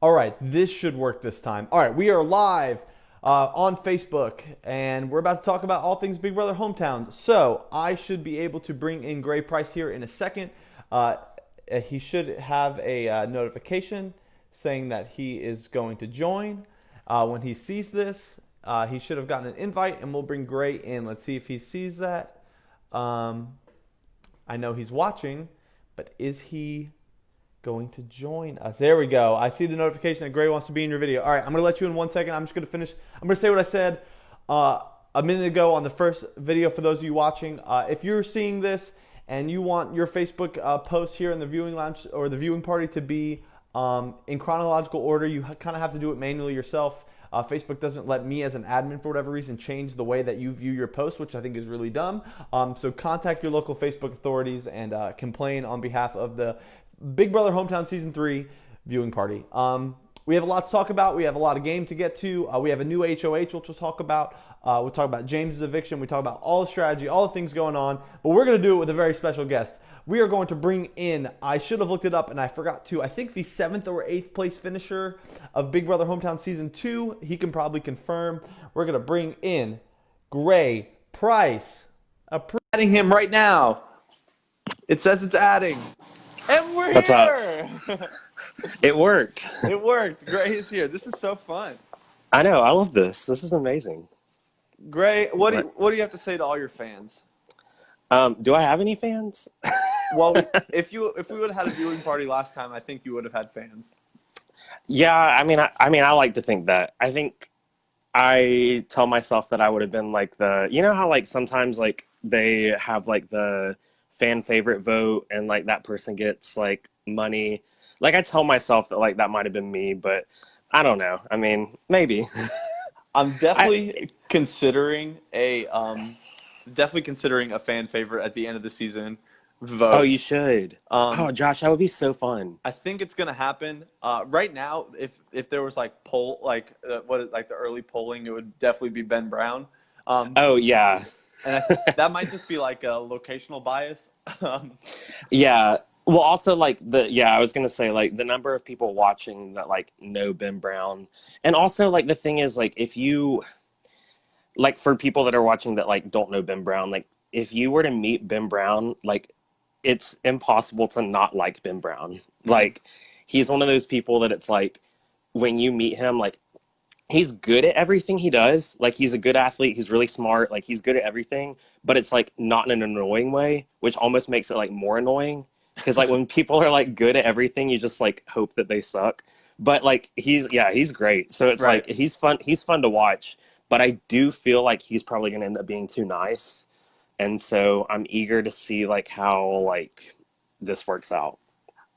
All right, this should work this time. All right, we are live on Facebook, and we're about to talk about all things Big Brother hometowns. So I should be able to bring in Gray Price here in a second. Uh, he should have a notification saying that he is going to join. When he sees this, he should have gotten an invite, and we'll bring Gray in. Let's see if he sees that. I know he's watching, but is he going to join us? There we go. I see the notification that Gray wants to be in your video. All right, I'm going to let you in 1 second. I'm just going to finish. I'm going to say what I said a minute ago on the first video for those of you watching. If you're seeing this and you want your Facebook post here in the viewing lounge or the viewing party to be in chronological order, you kind of have to do it manually yourself. Facebook doesn't let me as an admin for whatever reason change the way that you view your post, which I think is really dumb. So contact your local Facebook authorities and complain on behalf of the Big Brother Hometown Season 3 viewing party. We have a lot to talk about. We have a lot of game to get to. We have a new HOH, which we'll talk about. We'll talk about James's eviction. We talk about all the strategy, all the things going on. But we're going to do it with a very special guest. We are going to bring in, I should have looked it up and I forgot to, I think the 7th or 8th place finisher of Big Brother Hometown Season 2. He can probably confirm. We're going to bring in Gray Price. Adding him right now. It says it's adding. And we're What's here! up? It worked. It worked. Gray is here. This is so fun. I know. I love this. This is amazing. Gray, what do you have to say to all your fans? Do I have any fans? Well, if we would have had a viewing party last time, I think you would have had fans. Yeah, I like to think that. I think I tell myself that I would have been like you know how like sometimes like they have like the fan favorite vote and like that person gets like money. Like I tell myself that like that might have been me, but I don't know. I mean, maybe. I'm definitely considering a fan favorite at the end of the season vote. Oh, you should. Oh, Josh, that would be so fun. I think it's gonna happen. Right now, if there was like the early polling, it would definitely be Ben Brown. Oh yeah. And that might just be like a locational bias. Yeah. Well, also like I was gonna say like the number of people watching that like know Ben Brown, and also like the thing is like if you like for people that are watching that like don't know Ben Brown, like if you were to meet Ben Brown, like it's impossible to not like Ben Brown. Like he's one of those people that it's like when you meet him, like he's good at everything he does. Like he's a good athlete. He's really smart. Like he's good at everything, but it's like not in an annoying way, which almost makes it like more annoying. Because like when people are like good at everything, you just like hope that they suck. But like he's great. So it's Right. like he's fun to watch. But I do feel like he's probably gonna end up being too nice. And so I'm eager to see like how like this works out.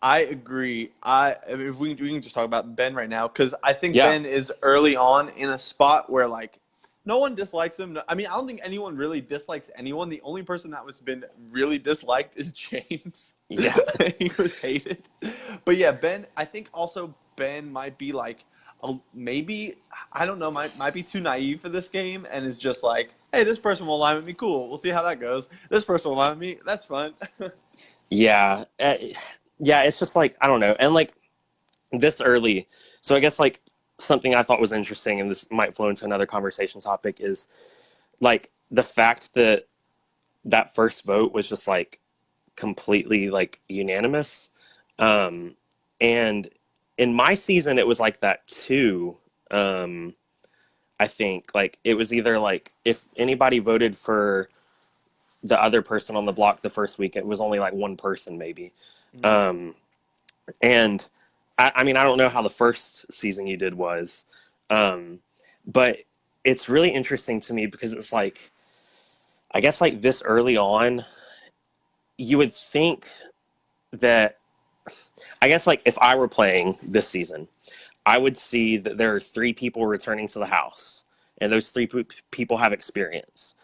I agree. If we can just talk about Ben right now, because I think Yeah. Ben is early on in a spot where like no one dislikes him. I mean, I don't think anyone really dislikes anyone. The only person that was been really disliked is James. Yeah. He was hated. But yeah, Ben. I think also Ben might be like maybe I don't know might be too naive for this game and is just like, hey, this person will align with me. Cool. We'll see how that goes. This person will align with me. That's fun. Yeah. Yeah, it's just like, I don't know. And like this early, so I guess like something I thought was interesting, and this might flow into another conversation topic, is like the fact that that first vote was just like completely like unanimous. And in my season, it was like that too. I think like it was either like if anybody voted for the other person on the block the first week, it was only like one person maybe. And I mean, I don't know how the first season you did was, but it's really interesting to me because it's like, I guess like this early on, you would think that, I guess like if I were playing this season, I would see that there are 3 people returning to the house, and those 3 people have experience.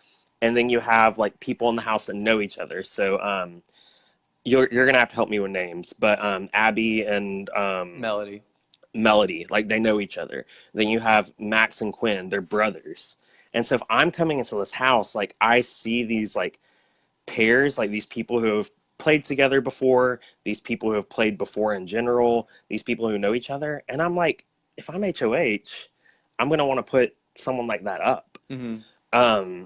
And then you have like people in the house that know each other. So, you're gonna have to help me with names, but Abby and Melody, like they know each other. Then you have Max and Quinn, they're brothers. And so if I'm coming into this house, like I see these like pairs, like these people who have played together before, these people who have played before in general, these people who know each other. And I'm like, if I'm HOH, I'm going to want to put someone like that up. Mm-hmm.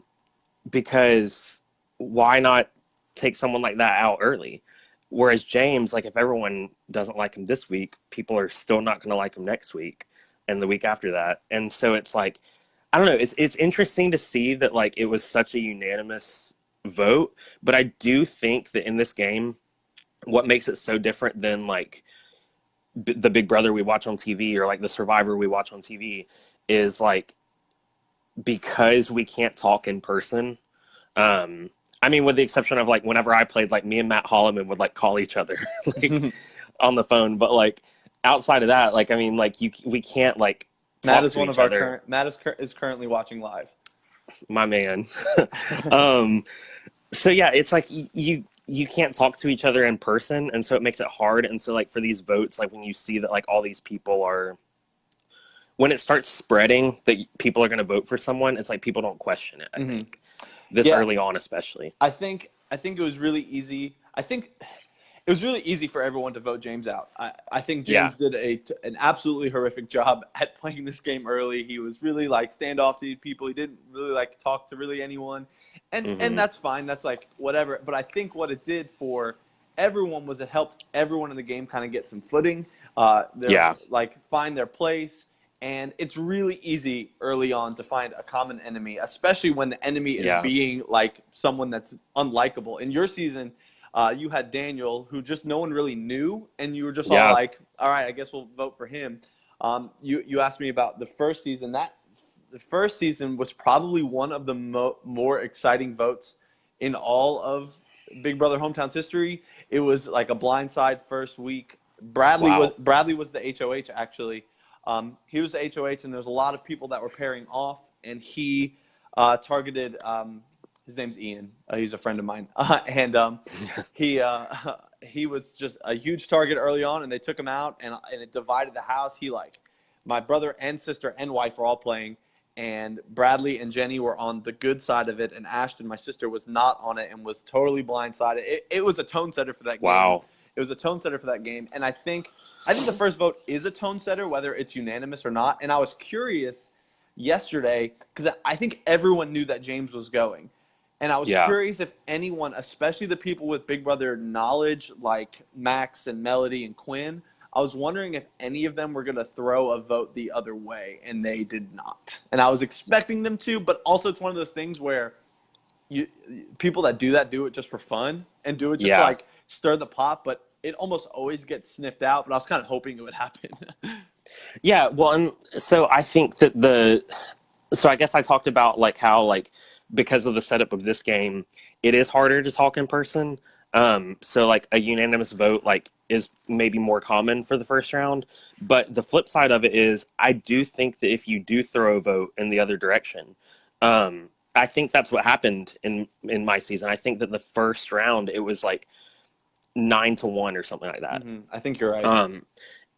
Because why not take someone like that out early? Whereas James, like if everyone doesn't like him this week, people are still not going to like him next week and the week after that. And so it's like, I don't know. It's interesting to see that like it was such a unanimous vote, but I do think that in this game, what makes it so different than like the Big Brother we watch on TV or like the Survivor we watch on TV is like because we can't talk in person. I mean, with the exception of like whenever I played, like me and Matt Holloman would like call each other like on the phone, but like outside of that, like I mean, like we can't like Matt talk is to one each of our other. current. Matt is currently watching live. My man. So yeah, it's like you can't talk to each other in person, and so it makes it hard. And so like for these votes, like when you see that like all these people are, when it starts spreading that people are going to vote for someone, it's like people don't question it. I think this early on, especially. I think it was really easy. I think it was really easy for everyone to vote James out. I think James did an absolutely horrific job at playing this game early. He was really like standoffish to people. He didn't really like to talk to really anyone, and that's fine. That's like whatever. But I think what it did for everyone was it helped everyone in the game kind of get some footing. Like find their place. And it's really easy early on to find a common enemy, especially when the enemy is being like someone that's unlikable. In your season, you had Daniel, who just no one really knew, and you were just all like, all right, I guess we'll vote for him. You asked me about the first season. The first season was probably one of the more exciting votes in all of Big Brother Hometown's history. It was like a blindside first week. Bradley was the HOH actually. He was the HOH, and there was a lot of people that were pairing off, and he targeted. His name's Ian. He's a friend of mine, and he was just a huge target early on, and they took him out, and it divided the house. My brother and sister and wife were all playing, and Bradley and Jenny were on the good side of it, and Ashton, my sister, was not on it and was totally blindsided. It was a tone setter for that game. Wow. It was a tone setter for that game, and I think the first vote is a tone setter, whether it's unanimous or not. And I was curious yesterday because I think everyone knew that James was going, and I was curious if anyone, especially the people with Big Brother knowledge, like Max and Melody and Quinn, I was wondering if any of them were going to throw a vote the other way, and they did not. And I was expecting them to, but also it's one of those things where people that do it just for fun and do it just to, like, stir the pot, but it almost always gets sniffed out. But I was kind of hoping it would happen. Yeah, well, and so I think that so I guess I talked about like how like because of the setup of this game, it is harder to talk in person. So like a unanimous vote like is maybe more common for the first round, but the flip side of it is I do think that if you do throw a vote in the other direction, I think that's what happened in my season. I think that the first round it was like 9-1 or something like that. I think you're right.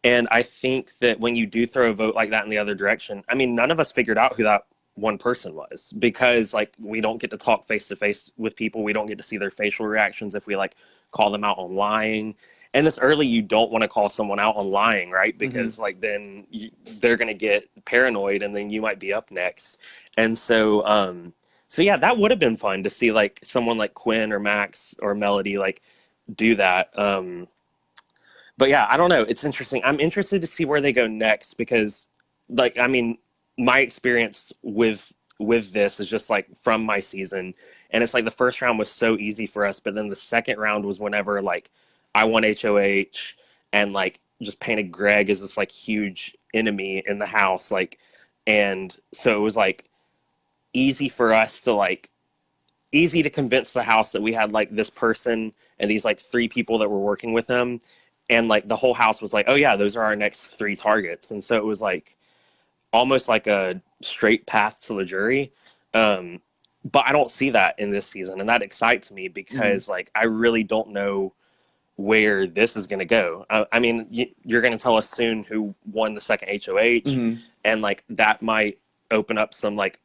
And I think that when you do throw a vote like that in the other direction, I mean, none of us figured out who that one person was because like we don't get to talk face to face with people. We don't get to see their facial reactions if we like call them out on lying. And this early, you don't want to call someone out on lying, right? Because like then they're going to get paranoid and then you might be up next. And so, so yeah, that would have been fun to see like someone like Quinn or Max or Melody like do that. But yeah, I don't know. It's interesting. I'm interested to see where they go next because, like, I mean, my experience with this is just like from my season, and it's like the first round was so easy for us, but then the second round was whenever like I won HOH and like just painted Greg as this like huge enemy in the house, like, and so it was like easy for us to like easy to convince the house that we had like this person and these like 3 people that were working with him. And like the whole house was like, oh yeah, those are our next 3 targets. And so it was like almost like a straight path to the jury. But I don't see that in this season. And that excites me because like, I really don't know where this is going to go. I mean, you're going to tell us soon who won the second HOH. And like, that might open up some like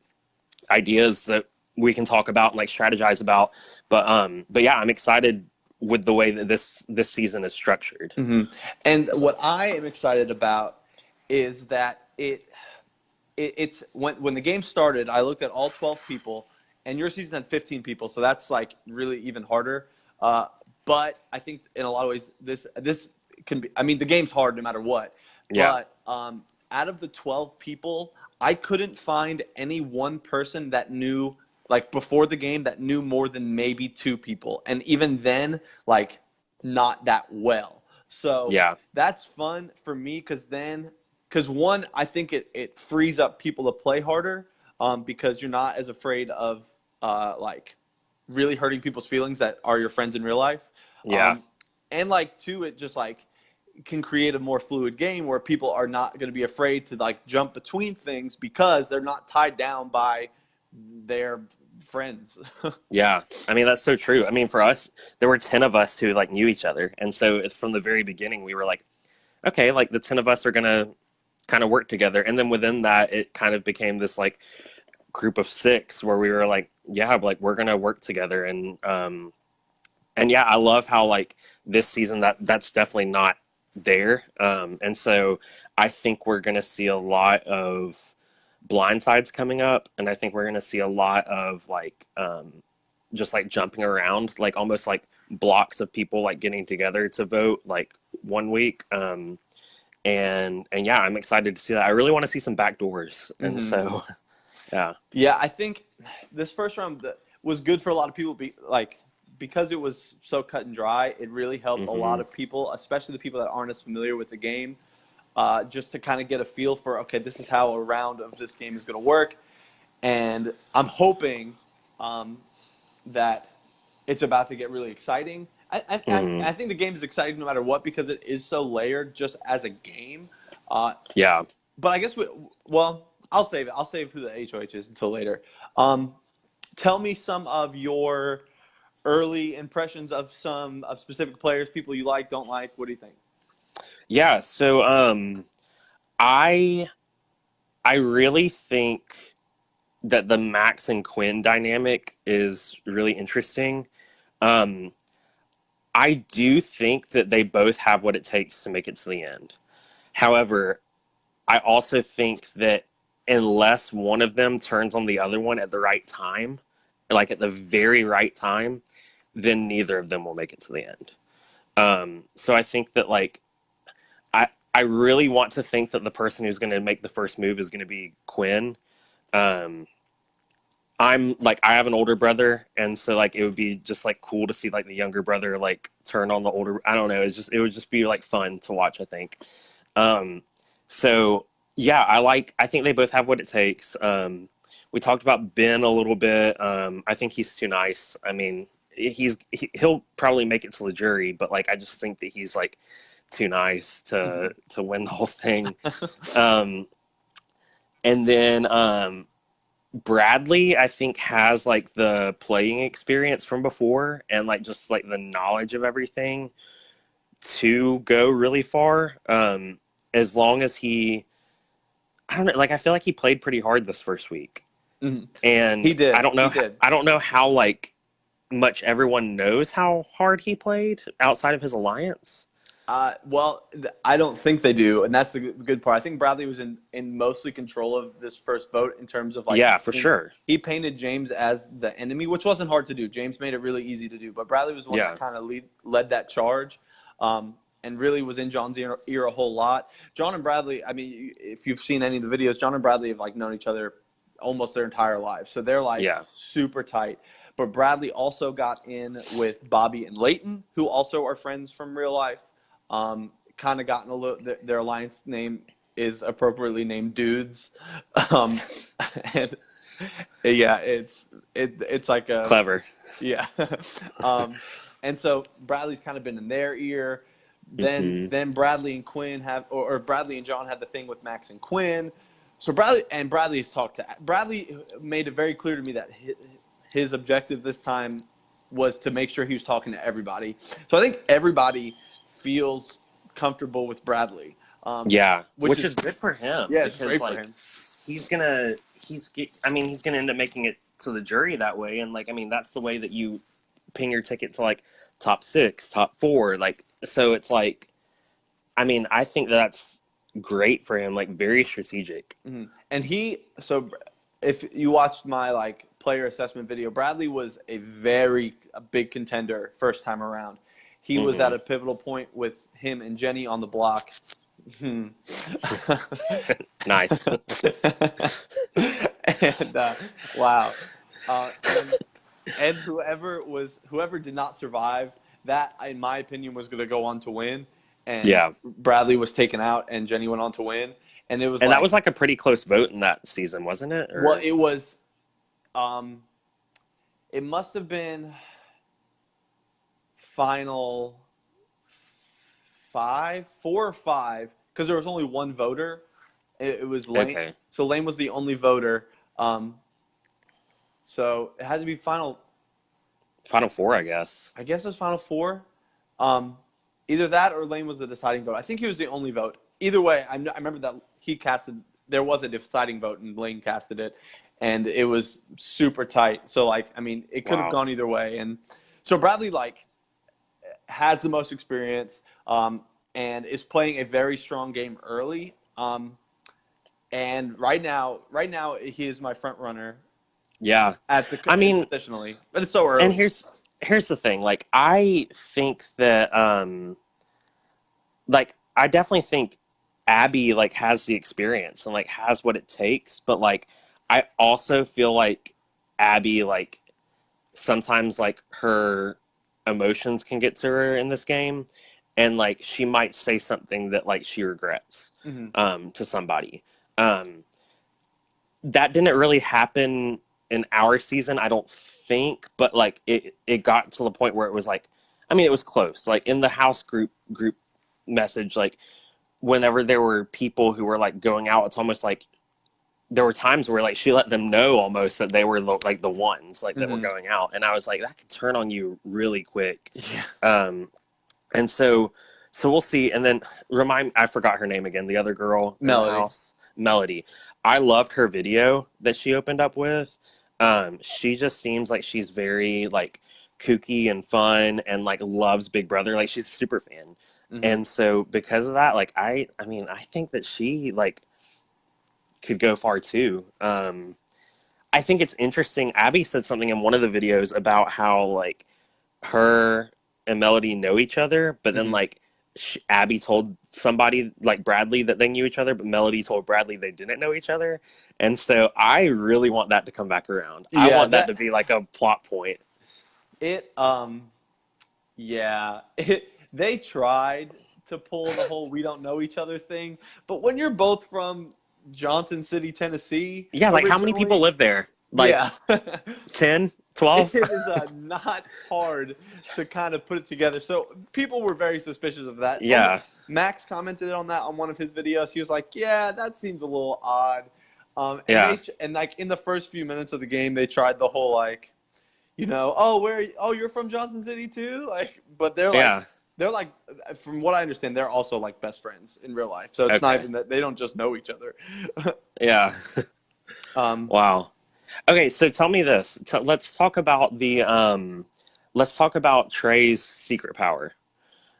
ideas that we can talk about and like strategize about. But yeah, I'm excited with the way that this season is structured. And what I am excited about is that it's when the game started, I looked at all 12 people, and your season had 15 people, so that's like really even harder. But I think in a lot of ways this can be. I mean, the game's hard no matter what. Yeah. But out of the 12 people, I couldn't find any one person that knew, like before the game, that knew more than maybe two people, and even then, like not that well. So Yeah. that's fun for me because one, I think it frees up people to play harder because you're not as afraid of like really hurting people's feelings that are your friends in real life. Yeah. And like two, it just like can create a more fluid game where people are not going to be afraid to like jump between things because they're not tied down by their friends. Yeah. I mean, that's so true. I mean, for us, there were 10 of us who like knew each other. And so from the very beginning, we were like, okay, like the 10 of us are going to kind of work together. And then within that, it kind of became this like group of 6 where we were like, yeah, like we're going to work together. And yeah, I love how like this season that's definitely not there. And so I think we're going to see a lot of blindsides coming up, and I think we're going to see a lot of like just like jumping around, like almost like blocks of people like getting together to vote like one week. And yeah, I'm excited to see that. I really want to see some back doors, and so yeah. Yeah, I think this first round was good for a lot of people. Because it was so cut and dry, it really helped a lot of people, especially the people that aren't as familiar with the game, just to kind of get a feel for, okay, this is how a round of this game is going to work. And I'm hoping that it's about to get really exciting. I think the game is exciting no matter what because it is so layered just as a game. Yeah. But I guess I'll save it. I'll save who the HOH is until later. Tell me some of your early impressions of some of specific players, people you like, don't like. What do you think? Yeah, so I I really think that the Max and Quinn dynamic is really interesting. Um, I do think that they both have what it takes to make it to the end. However, I also think that unless one of them turns on the other one at the right time, like at the very right time, then neither of them will make it to the end. So I think that like I really want to think that the person who's going to make the first move is going to be Quinn. Um, I'm like I have an older brother, and so like it would be just like cool to see like the younger brother like turn on the older. I don't know. It would just be like fun to watch. I think. Um, so yeah, I think they both have what it takes. We talked about Ben a little bit. I think he's too nice. I mean, he'll probably make it to the jury, but like I just think that he's like too nice to win the whole thing. Um, and then Bradley, I think, has like the playing experience from before and like just like the knowledge of everything to go really far. As long as I don't know, like I feel like he played pretty hard this first week, and He did. I don't know, He did. I don't know how like much everyone knows how hard he played outside of his alliance. I don't think they do, and that's the good part. I think Bradley was in mostly control of this first vote in terms of like. Yeah, for sure. He painted James as the enemy, which wasn't hard to do. James made it really easy to do, but Bradley was the one Yeah. that kind of led that charge, and really was in John's ear a whole lot. John and Bradley, I mean, if you've seen any of the videos, John and Bradley have like known each other almost their entire lives, so they're like Yeah. super tight. But Bradley also got in with Bobby and Leighton, who also are friends from real life. Kind of gotten a little. Their alliance name is appropriately named Dudes, and yeah, it's like a Clever. yeah, and so Bradley's kind of been in their ear. Then Bradley and Quinn or Bradley and John had the thing with Max and Quinn. So Bradley's talked to Bradley made it very clear to me that his objective this time was to make sure he was talking to everybody. So I think everybody feels comfortable with Bradley. Yeah, which is good for him. Yeah, because it's great like for him. he's gonna end up making it to the jury that way, and like I mean that's the way that you ping your ticket to like top 6, top 4. Like, so it's like, I mean, I think that's great for him, like very strategic. Mhm. And so if you watched my like player assessment video, Bradley was a big contender first time around. He was at Hmm. a pivotal point with him and Jenny on the block. Hmm. Nice. And wow. And whoever did not survive, that in my opinion was going to go on to win, and Yeah. Bradley was taken out and Jenny went on to win, and it was And that like, was like a pretty close vote in that season, wasn't it? well, Or it was, um it must have been final 4 or 5, because there was only one voter. It was Lane. okay. So Lane was the only voter. So it had to be final. Final 4, I guess. I guess it was final 4. Either that or Lane was the deciding vote. I think he was the only vote. Either way, I remember that he casted. There was a deciding vote, and Lane casted it, and it was super tight. So like, I mean, it could have Wow. gone either way. And so Bradley like has the most experience, and is playing a very strong game early. And right now he is my front runner Yeah. at the I mean, positionally, but it's so and early. here's the thing. Like, I think that like, I definitely think Abby like has the experience and like has what it takes, but like I also feel like Abby, like, sometimes like her emotions can get to her in this game, and like she might say something that like she regrets Mm-hmm. to somebody. Um that didn't really happen in our season, I don't think, but like it got to the point where it was like, I mean, it was close. Like in the house group message, like whenever there were people who were like going out, it's almost like there were times where like she let them know almost that they were like the ones like that were Mm-hmm. going out, and I was like, that could turn on you really quick. Yeah. And so we'll see. And then I forgot her name again, the other girl in the Melody. house, Melody. I loved her video that she opened up with. She just seems like she's very like kooky and fun and like loves Big Brother. Like, she's a super fan. Mm-hmm. And so because of that, like I mean, I think that she like could go far too. I think it's interesting. Abby said something in one of the videos about how like her and Melody know each other, but then Mm-hmm. like Abby told somebody like Bradley that they knew each other, but Melody told Bradley they didn't know each other. And so I really want that to come back around. I Yeah, want that to be like a plot point. it yeah, they tried to pull the whole "we don't know each other" thing, but when you're both from Johnson City, Tennessee, Yeah, like how many people originally, live there? Like yeah, 10, it 12? is not hard to kind of put it together. So people were very suspicious of that. Yeah. Max commented on that on one of his videos. He was like, "Yeah, that seems a little odd." Yeah. And like in the first few minutes of the game, they tried the whole like, oh, you're from Johnson City too, like, but Yeah. they're like, from what I understand, they're also like best friends in real life. So it's not Okay. even that they don't just know each other. Yeah. um, Wow. Okay, so tell me this. Let's talk about Trey's secret power.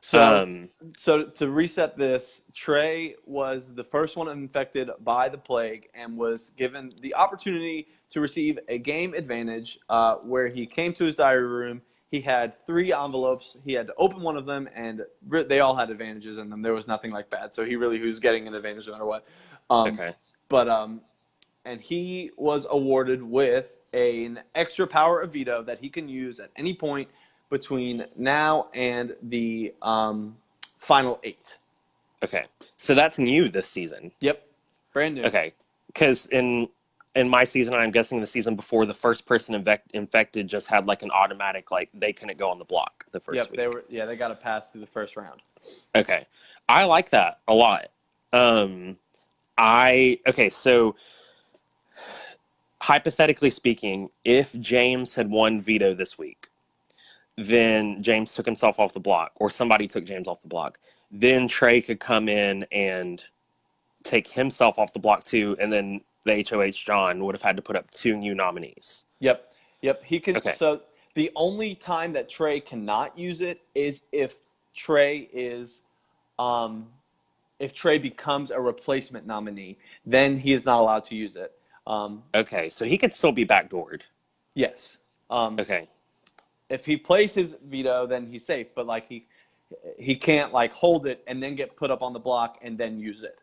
so Um, So to reset this, Trey was the first one infected by the plague and was given the opportunity to receive a game advantage, where he came to his diary room. He had 3 envelopes. He had to open one of them, and they all had advantages in them. There was nothing like bad. So he was getting an advantage no matter what. Um, okay. but and he was awarded with an extra power of veto that he can use at any point between now and the final 8. Okay. So that's new this season. Yep, brand new. Okay. Because in my season, I'm guessing the season before, the first person infected just had like an automatic, like they couldn't go on the block the first Yep, week. they got to pass through the first round. Okay. I like that a lot. Okay, so hypothetically speaking, if James had won veto this week, then James took himself off the block, or somebody took James off the block, then Trey could come in and take himself off the block too, and then the HOH John would have had to put up 2 new nominees. Yep, yep. He can. Okay. So The only time that Trey cannot use it is Trey is um, if Trey becomes a replacement nominee, then he is not allowed to use it. Okay, so he could still be backdoored. Yes. Okay. If he plays his veto, then he's safe. But like he can't like hold it and then get put up on the block and then use it.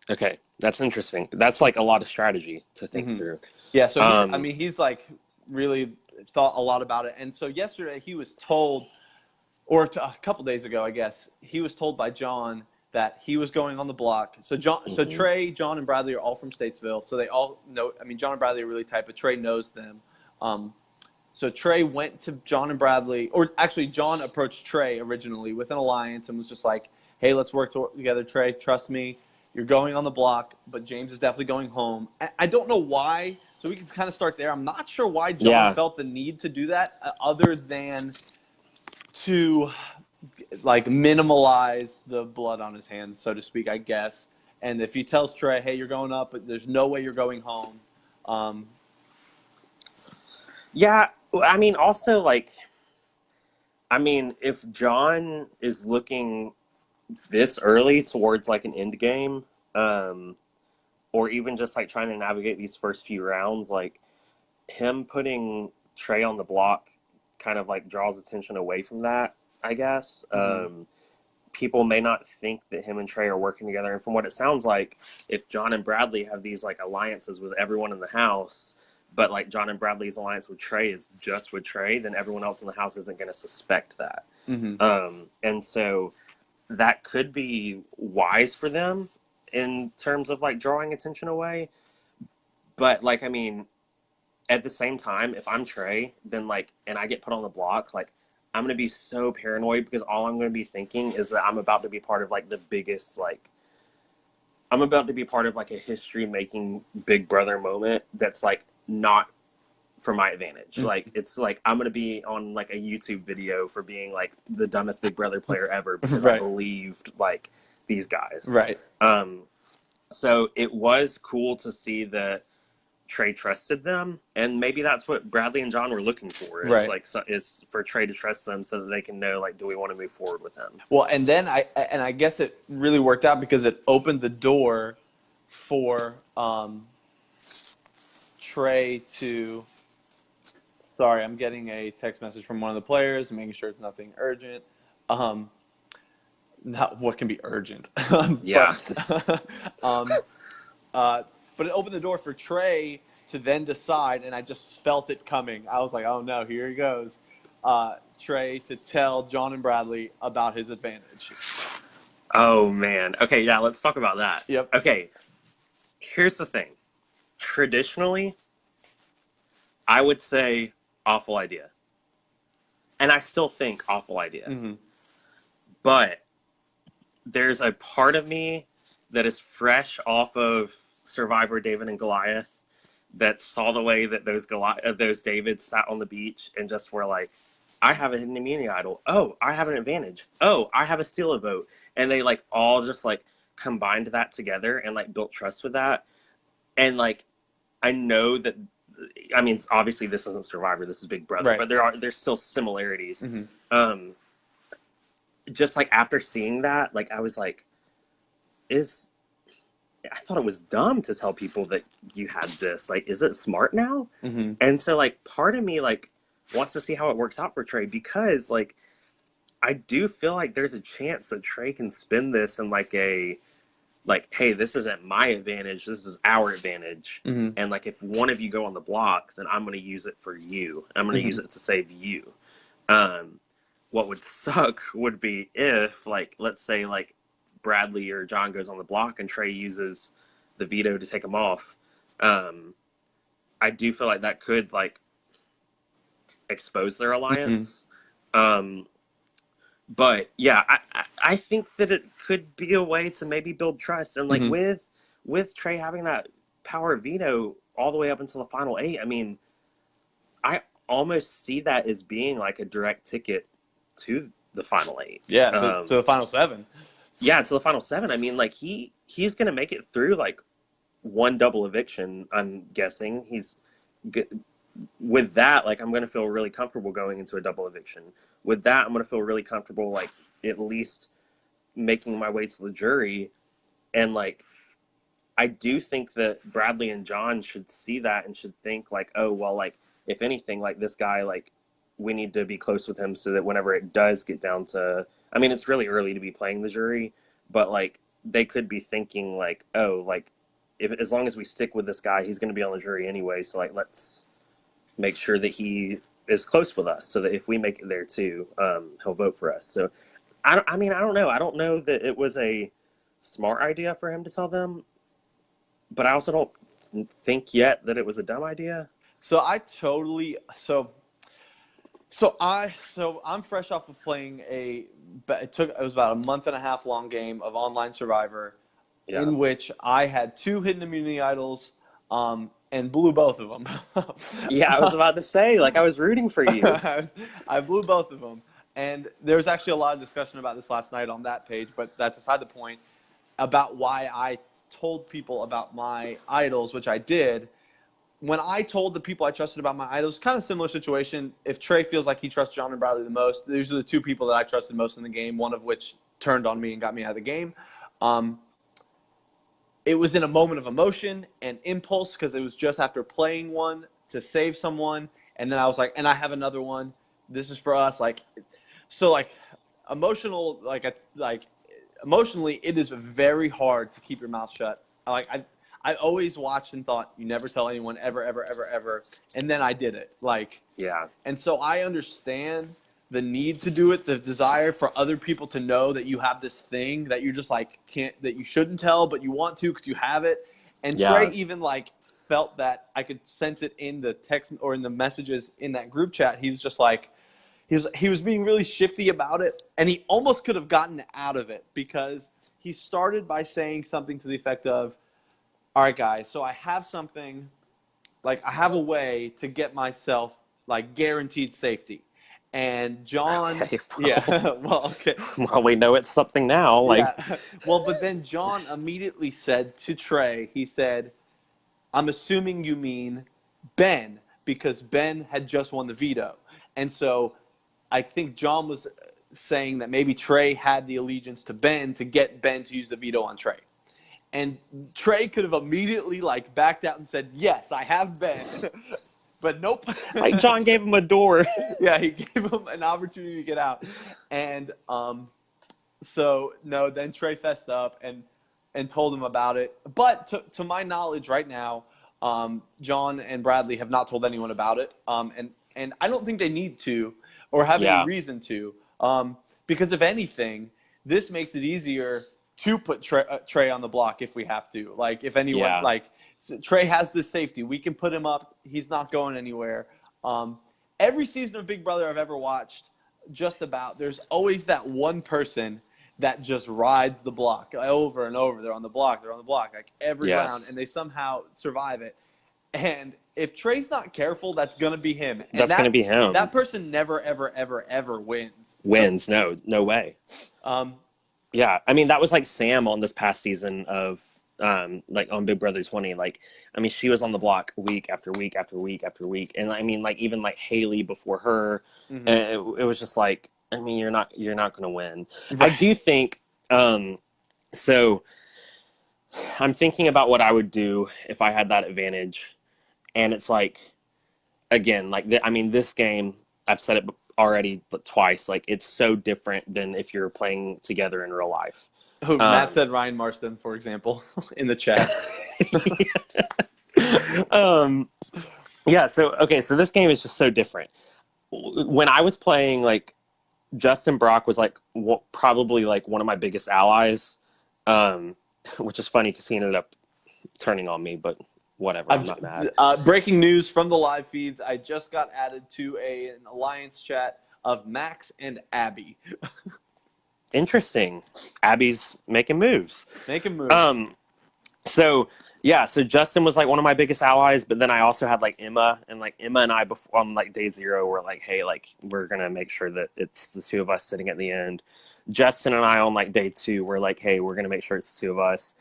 Okay, that's interesting. That's like a lot of strategy to think Mm-hmm. through. Yeah. So he's like really thought a lot about it. And so yesterday he was told, or a couple days ago, I guess, he was told by John that he was going on the block. So Trey, John, and Bradley are all from Statesville, so they all know. I mean, John and Bradley are really tight, but Trey knows them. So Trey went to John and Bradley, or actually John approached Trey originally with an alliance and was just like, "Hey, let's work together, Trey. Trust me, you're going on the block, but James is definitely going home." I don't know why. So we can kind of start there. I'm not sure why John felt the need to do that, other than to like minimalize the blood on his hands, so to speak, I guess. And if he tells Trey, "Hey, you're going up, but there's no way you're going home." Yeah, I mean, also like, I mean, if John is looking this early towards like an end game, or even just like trying to navigate these first few rounds, like him putting Trey on the block kind of like draws attention away from that, I guess. People may not think that him and Trey are working together. And from what it sounds like, if John and Bradley have these like alliances with everyone in the house, but like John and Bradley's alliance with Trey is just with Trey, then everyone else in the house isn't going to suspect that. And so that could be wise for them in terms of like drawing attention away. But like, I mean, at the same time, if I'm Trey, then like, and I get put on the block, like, I'm going to be so paranoid because all I'm going to be thinking is that I'm about to be part of like the biggest, like, I'm about to be part of like a history making Big Brother moment that's like not for my advantage. Like, it's like I'm going to be on like a YouTube video for being like the dumbest Big Brother player ever because I believed like these guys. Right. So it was cool to see that Trey trusted them, and maybe that's what Bradley and John were looking for. Is like is for Trey to trust them so that they can know like, do we want to move forward with them? Well, and then I guess it really worked out because it opened the door for Trey to. Sorry, I'm getting a text message from one of the players, making sure it's nothing urgent. Not what can be urgent. Yeah. But it opened the door for Trey to then decide, and I just felt it coming. I was like, oh no, here he goes. Trey to tell John and Bradley about his advantage. Oh, man. Okay, yeah, let's talk about that. Yep. Okay, here's the thing. Traditionally, I would say awful idea. And I still think awful idea. But there's a part of me that is fresh off of Survivor David and Goliath that saw the way that those Davids sat on the beach and just were like, I have a hidden immunity idol. Oh, I have an advantage. Oh, I have a steal a vote. And they like all just like combined that together and like built trust with that. And like, I know that, I mean, obviously this isn't Survivor, this is Big Brother, but there's still similarities. Just like after seeing that, like I was like, I thought it was dumb to tell people that you had this. Like, is it smart now? And so, like, part of me, like, wants to see how it works out for Trey because, like, I do feel like there's a chance that Trey can spin this in, like, hey, this isn't my advantage. This is our advantage. And, like, if one of you go on the block, then I'm going to use it for you. I'm going to use it to save you. What would suck would be if, like, let's say, like, Bradley or John goes on the block and Trey uses the veto to take him off. I do feel like that could like expose their alliance. But yeah, I think that it could be a way to maybe build trust. And like with Trey having that power of veto all the way up until the final 8, I mean, I almost see that as being like a direct ticket to the final 8. Yeah, to the final 7. Yeah, to the final 7. I mean, like he's going to make it through like one double eviction. I'm guessing he's with that, like I'm gonna feel really comfortable going into a double eviction. With that, I'm gonna feel really comfortable, like at least making my way to the jury. And like I do think that Bradley and John should see that and should think like, oh well, like if anything, like this guy, like we need to be close with him so that whenever it does get down to, I mean, it's really early to be playing the jury, but like they could be thinking like, oh, like if as long as we stick with this guy, he's going to be on the jury anyway. So like let's make sure that he is close with us so that if we make it there too, he'll vote for us. So I mean, I don't know. I don't know that it was a smart idea for him to tell them, but I also don't think yet that it was a dumb idea. So I totally so I'm fresh off of playing it was about a month and a half long game of Online Survivor, Yeah. in which I had 2 hidden immunity idols, and blew both of them. Yeah, I was about to say, like, I was rooting for you. I blew both of them, and there was actually a lot of discussion about this last night on that page, but that's aside the point, about why I told people about my idols, which I did. When I told the people I trusted about my idols, kind of similar situation. If Trey feels like he trusts John and Bradley the most, these are the 2 people that I trusted most in the game, one of which turned on me and got me out of the game. It was in a moment of emotion and impulse because it was just after playing one to save someone. And then I was like, and I have another one. This is for us. Like, so like emotional, like emotionally, it is very hard to keep your mouth shut. I always watched and thought, you never tell anyone ever, ever, ever, ever. And then I did it. Like, Yeah. and so I understand the need to do it, the desire for other people to know that you have this thing that you're just like that you shouldn't tell, but you want to because you have it. And Trey Yeah. even like felt that I could sense it in the text or in the messages in that group chat. He was just like, he was being really shifty about it, and he almost could have gotten out of it because he started by saying something to the effect of, all right, guys, so I have something, like I have a way to get myself like guaranteed safety. And John, Okay, yeah, well, well, okay, well, we know it's something now. Like, yeah. Well, but then John immediately said to Trey, he said, I'm assuming you mean Ben, because Ben had just won the veto. And so I think John was saying that maybe Trey had the allegiance to Ben to get Ben to use the veto on Trey. And Trey could have immediately like backed out and said, yes, I have Ben. But nope. like John gave him a door. Yeah, he gave him an opportunity to get out. And so no, then Trey fessed up and told him about it. But to my knowledge right now, John and Bradley have not told anyone about it. And I don't think they need to or have any Yeah. reason to. Because if anything, this makes it easier to put Trey on the block if we have to. Like if anyone Yeah. like so Trey has this safety, we can put him up. He's not going anywhere. Every season of Big Brother I've ever watched, just about, there's always that one person that just rides the block over and over. They're on the block. They're on the block like every round, Yes. and they somehow survive it. And if Trey's not careful, that's gonna be him. And That's going to be him. that person never, ever, ever, ever wins. Wins. No, no way. Um, Yeah, I mean that was like Sam on this past season of like on Big Brother 20. Like, I mean, she was on the block week after week after week after week, and I mean, like even like Haley before her, mhm. and it was just like, I mean, you're not going to win. I Right. do think. So I'm thinking about what I would do if I had that advantage, and it's like, again, like I mean, this game, I've said it already twice. Like, it's so different than if you're playing together in real life. Who Matt said Ryan Marston, for example, in the chat. um, yeah. So okay. So this game is just so different. When I was playing, like Justin Brock was like probably like one of my biggest allies, which is funny because he ended up turning on me. But whatever. I'm not mad. Breaking news from the live feeds. I just got added to an alliance chat of Max and Abby. Interesting. Abby's making moves. Making moves. So yeah, so Justin was like one of my biggest allies, but then I also had like Emma, and like Emma and I before on like day 0 were like, hey, like we're gonna make sure that it's the 2 of us sitting at the end. Justin and I on like day 2 were like, hey, we're gonna make sure it's the 2 of us.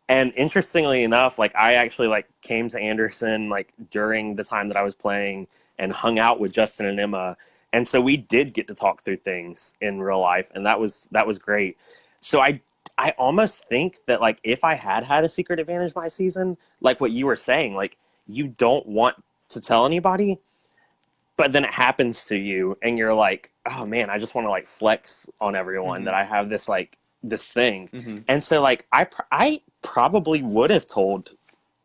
And interestingly enough, like I actually like came to Anderson like during the time that I was playing and hung out with Justin and Emma. And so we did get to talk through things in real life, and that was great. So I almost think that like if I had had a secret advantage my season, like what you were saying, like you don't want to tell anybody, but then it happens to you and you're like, oh man, I just want to like flex on everyone that Mm-hmm. I have this like this thing. Mm-hmm. And so like I probably would have told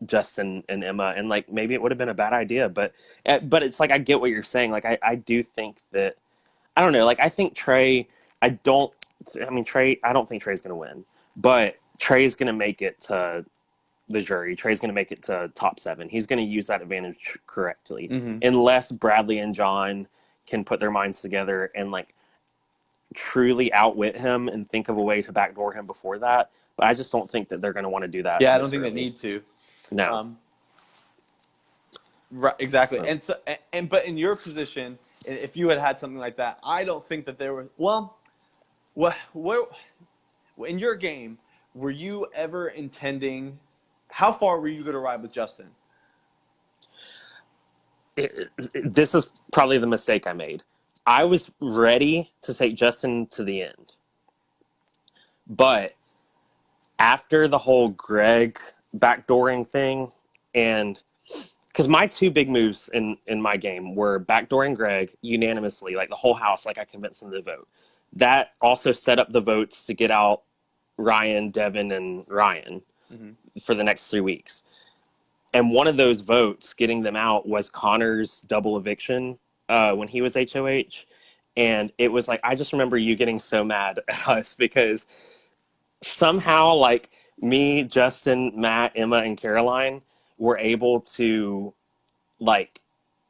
Justin and Emma, and like maybe it would have been a bad idea, but it's like I get what you're saying. Like I do think that I don't know, like I think Trey, I don't I mean Trey, I don't think Trey's going to win, but Trey's going to make it to the jury. Trey's going to make it to top 7. He's going to use that advantage correctly, Mm-hmm. unless Bradley and John can put their minds together and like truly outwit him and think of a way to backdoor him before that. But I just don't think that they're going to want to do that Yeah, I don't this think they early. need to. No. Right, exactly. So. And but in your position, if you had had something like that, I don't think that there were. Well, what in your game were you ever intending? How far were you going to ride with Justin? This is probably the mistake I made. I was ready to take Justin to the end. But after the whole Greg backdooring thing, and because my 2 big moves in my game were backdooring Greg unanimously, like the whole house, like I convinced them to vote. That also set up the votes to get out Ryan, Devin, and Ryan for the next 3 weeks. And one of those votes, getting them out, was Connor's double eviction when he was HOH. And it was like, I just remember you getting so mad at us because somehow, like, me, Justin, Matt, Emma, and Caroline were able to, like,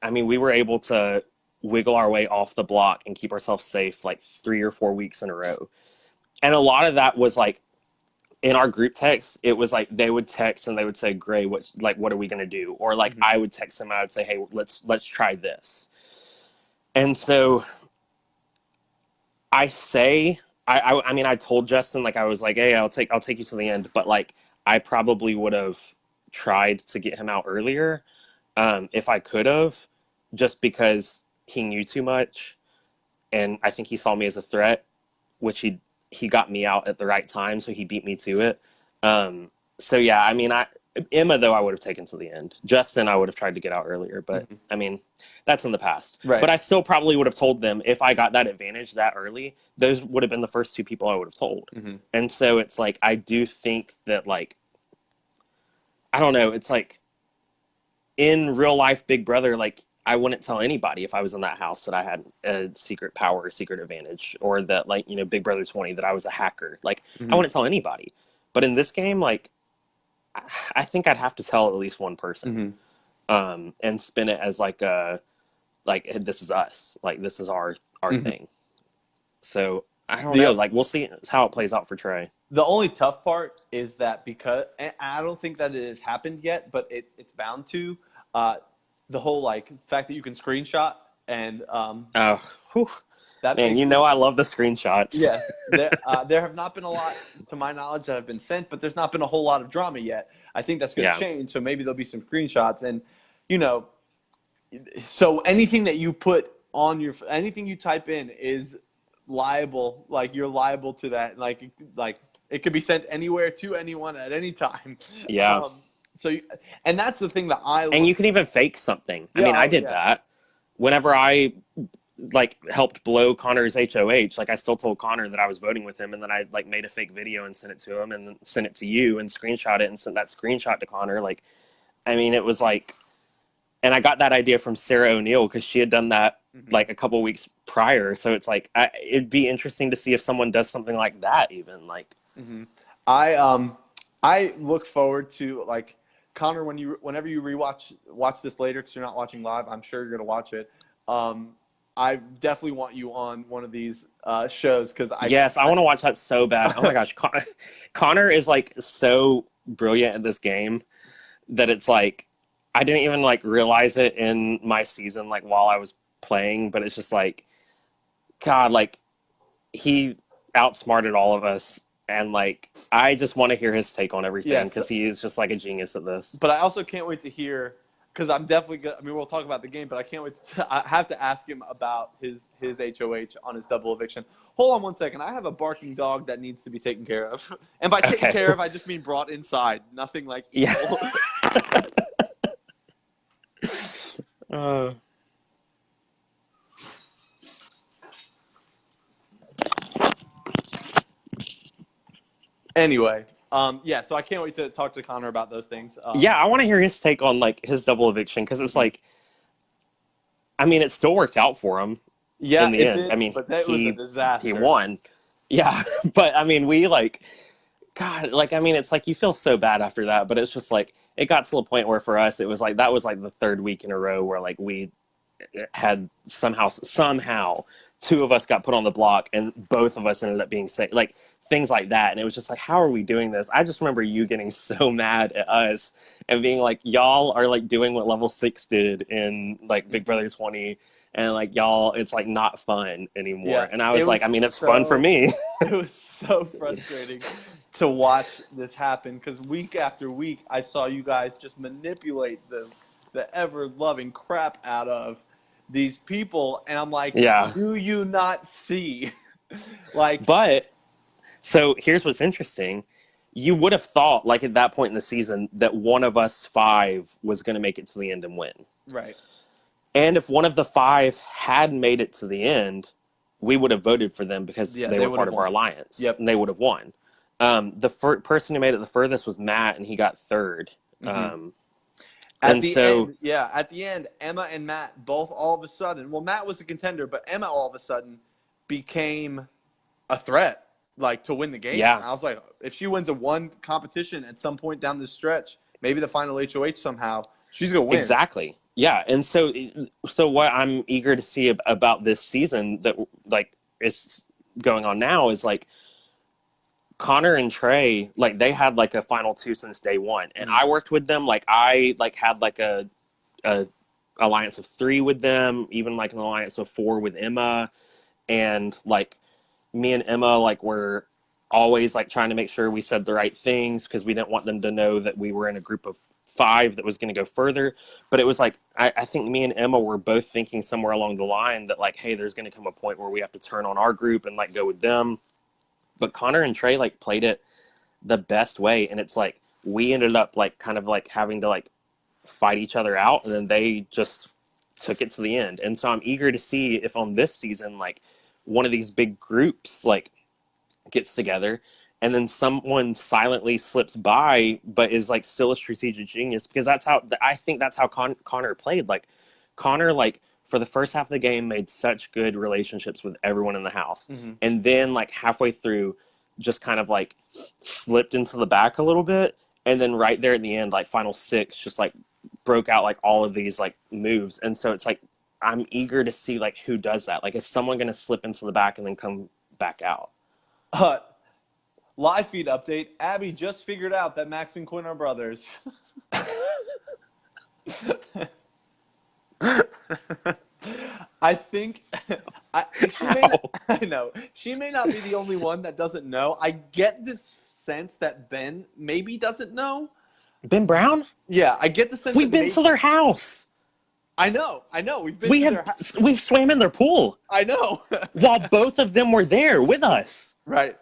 I mean, we were able to wiggle our way off the block and keep ourselves safe like 3 or 4 weeks in a row. And a lot of that was like, in our group text, it was like they would text and they would say, "Gray, what are we gonna do?" Or like I would text them, I would say, "Hey, let's try this." And so I mean, I told Justin, like I was like, "Hey, I'll take you to the end," but like I probably would have tried to get him out earlier if I could have, just because he knew too much, and I think he saw me as a threat, which he got me out at the right time, so he beat me to it. So yeah, I mean, Emma though I would have taken to the end. Justin I would have tried to get out earlier, but I mean, that's in the past. Right. But I still probably would have told them if I got that advantage that early. Those would have been the first 2 people I would have told. And so it's like I do think that like I don't know. It's like in real life, Big Brother, like I wouldn't tell anybody if I was in that house that I had a secret power, a secret advantage, or that like, you know, Big Brother 20, that I was a hacker. Like I wouldn't tell anybody. But in this game, like I think I'd have to tell at least one person, and spin it as like this is us, like this is our thing. So I don't know. Like we'll see how it plays out for Trey. The only tough part is that because and I don't think that it has happened yet, but it's bound to. The whole like fact that you can screenshot and that man, you know I love the screenshots. Yeah, there have not been a lot, to my knowledge, that have been sent, but there's not been a whole lot of drama yet. I think that's going to change, so maybe there'll be some screenshots, and you know, so anything that you put on anything you type in is liable. Like you're liable to that. Like it could be sent anywhere to anyone at any time. Yeah. And that's the thing that and you can even fake something. I mean, I did that whenever I like helped blow Connor's HOH. Like I still told Connor that I was voting with him, and then I like made a fake video and sent it to him, and then sent it to you and screenshot it and sent that screenshot to Connor. Like, I mean, it was like, and I got that idea from Sarah O'Neill because she had done that like a couple weeks prior. So it's like it'd be interesting to see if someone does something like that. Even like, I look forward to like. Connor, whenever you watch this later, because you're not watching live, I'm sure you're going to watch it. I definitely want you on one of these shows because I want to watch that so bad. Oh my gosh, Connor is like so brilliant at this game that it's like I didn't even like realize it in my season like while I was playing, but it's just like God, like he outsmarted all of us. and like I just want to hear his take on everything Yes, because he is just like a genius at this. but I also can't wait to hear because I'm definitely good. I mean, we'll talk about the game, but I can't wait I have to ask him about his HOH on his double eviction. Hold on one second. I have a barking dog that needs to be taken care of, and by taken Okay. care of, I just mean brought inside. Nothing like Yeah. evil. uh, Anyway, yeah. So I can't wait to talk to Connor about those things. yeah, I want to hear his take on like his double eviction because it's like, I mean, it still worked out for him yeah, in the it end. I did, mean, but that was a he disaster. won. Yeah, but I mean, we like, God, like I mean, it's like you feel so bad after that, but it's just like it got to the point where for us it was like that was like the third week in a row where like we had somehow two of us got put on the block and both of us ended up being sick, like things like that. And it was just like, how are we doing this? I just remember you getting so mad at us and being like, y'all are like doing what level 6 did in like Big Brother 20, and like y'all it's like not fun anymore. Yeah, And I it was like, was I mean, it's fun for me. it was so frustrating to watch this happen because week after week I saw you guys just manipulate the ever loving crap out of these people, and I'm like, Yeah, do you not see? Like, but so here's what's interesting. You would have thought, like at that point in the season, that one of us five was going to make it to the end and win. right? And if one of the five had made it to the end, we would have voted for them because Yeah, they they were would part have of our won. alliance, Yep. and they would have won. The person who made it the furthest was Matt, and he got third. Hmm. At And the so, end, yeah, at the end, Emma and Matt both all of a sudden. Well, Matt was a contender, but Emma all of a sudden became a threat, like to win the game. yeah, I was like, if she wins a one competition at some point down this stretch, maybe the final HOH somehow, she's gonna win. exactly. Yeah, and so what I'm eager to see about this season that like is going on now is like Connor and Trey, like they had like a final two since day one, and Mm. I worked with them. Like I like had like a alliance of 3 with them, even like an alliance of 4 with Emma, and like me and Emma like were always like trying to make sure we said the right things because we didn't want them to know that we were in a group of 5 that was going to go further. But it was like I think me and Emma were both thinking somewhere along the line that like, hey, there's going to come a point where we have to turn on our group and like go with them. But Connor and Trey like played it the best way, and it's like we ended up like kind of like having to like fight each other out, and then they just took it to the end. And so I'm eager to see if on this season like one of these big groups like gets together and then someone silently slips by but is like still a strategic genius, because that's how I think that's how Connor played. Like Connor like for the first half of the game made such good relationships with everyone in the house, Mm-hmm. and then like halfway through just kind of like slipped into the back a little bit, and then right there at the end like final 6 just like broke out like all of these like moves. And so it's like I'm eager to see like who does that. Like is someone going to slip into the back and then come back out? Uh, Live feed update: Abby just figured out that Max and Quinn are brothers. I think I know she may not be the only one that doesn't know. I get this sense that Ben maybe doesn't know. Ben Brown? Yeah, I get the sense We've that been to their house. I know. We've been to their house. We've swam in their pool I know. while both of them were there with us. Right.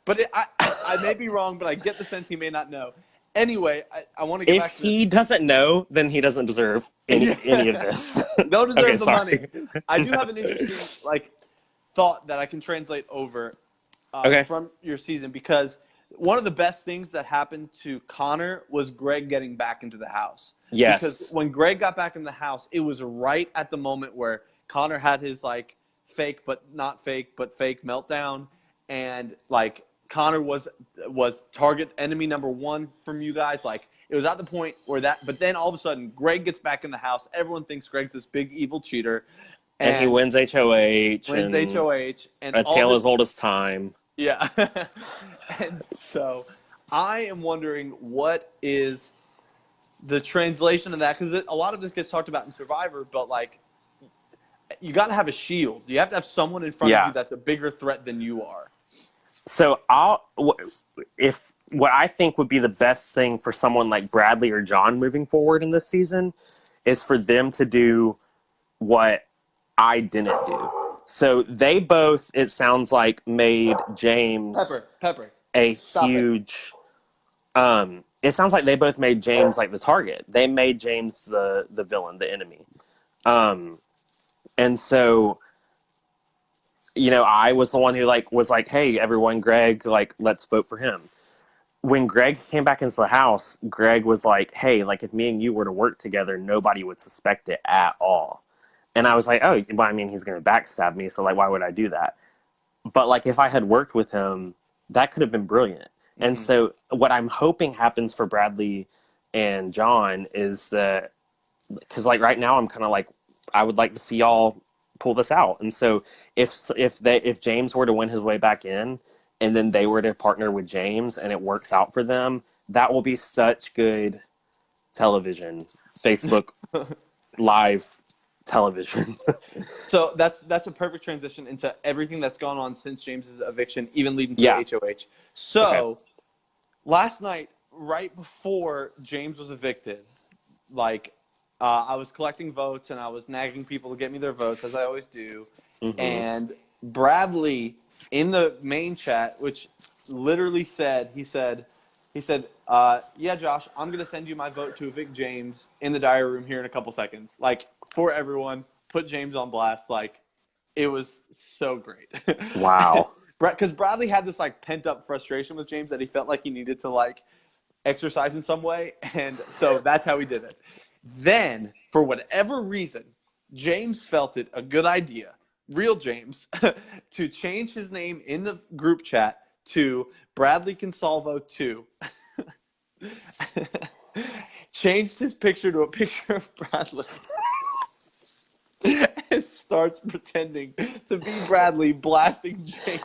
But I may be wrong, but I get the sense he may not know. Anyway, I want to get If back to he doesn't know, then he doesn't deserve any of this. Don't deserve Okay, the sorry. money. I do have an interesting thought that I can translate over Okay. from your season, because one of the best things that happened to Connor was Greg getting back into the house. Yes. Because when Greg got back in the house, it was right at the moment where Connor had his fake but not fake but fake meltdown, and Connor was target enemy number 1 from you guys. Like it was at the point where but then all of a sudden Greg gets back in the house. Everyone thinks Greg's this big evil cheater, And he wins HOH. Wins and HOH and A all Tale this, as Old as Time. yeah. And so I am wondering what is the translation of that, because a lot of this gets talked about in Survivor, but you got to have a shield. You have to have someone in front of Yeah. you that's a bigger threat than you are. So if what I think would be the best thing for someone like Bradley or John moving forward in this season is for them to do what I didn't do. So they both, it sounds like, made James Pepper, a stop it. huge. It sounds like they both made James like the target. They made James the villain, the enemy. And so, I was the one who was like, hey, everyone, Greg, like, let's vote for him. When Greg came back into the house, Greg was like, hey, like, if me and you were to work together, nobody would suspect it at all. And I was like, oh, well, I mean, he's going to backstab me, so, like, why would I do that? But, like, if I had worked with him, that could have been brilliant. Mm-hmm. And so what I'm hoping happens for Bradley and John is that, because, like, right now I'm kind of like, I would like to see y'all pull this out. And so if James were to win his way back in, and then they were to partner with James and it works out for them, that will be such good television, Facebook live television. So that's a perfect transition into everything that's gone on since James's eviction, even leading to the HOH. So last night, right before James was evicted, I was collecting votes and I was nagging people to get me their votes, as I always do. Mm-hmm. And Bradley, in the main chat, which literally said, he said, yeah, Josh, I'm going to send you my vote to evict James in the diary room here in a couple seconds. Like, for everyone, put James on blast. Like, it was so great. Wow. Because Bradley had this, like, pent-up frustration with James that he felt like he needed to, like, exercise in some way. And so that's how he did it. Then, for whatever reason, James felt it a good idea, real James, to change his name in the group chat to Bradley Consalvo 2. Changed his picture to a picture of Bradley. And starts pretending to be Bradley blasting James.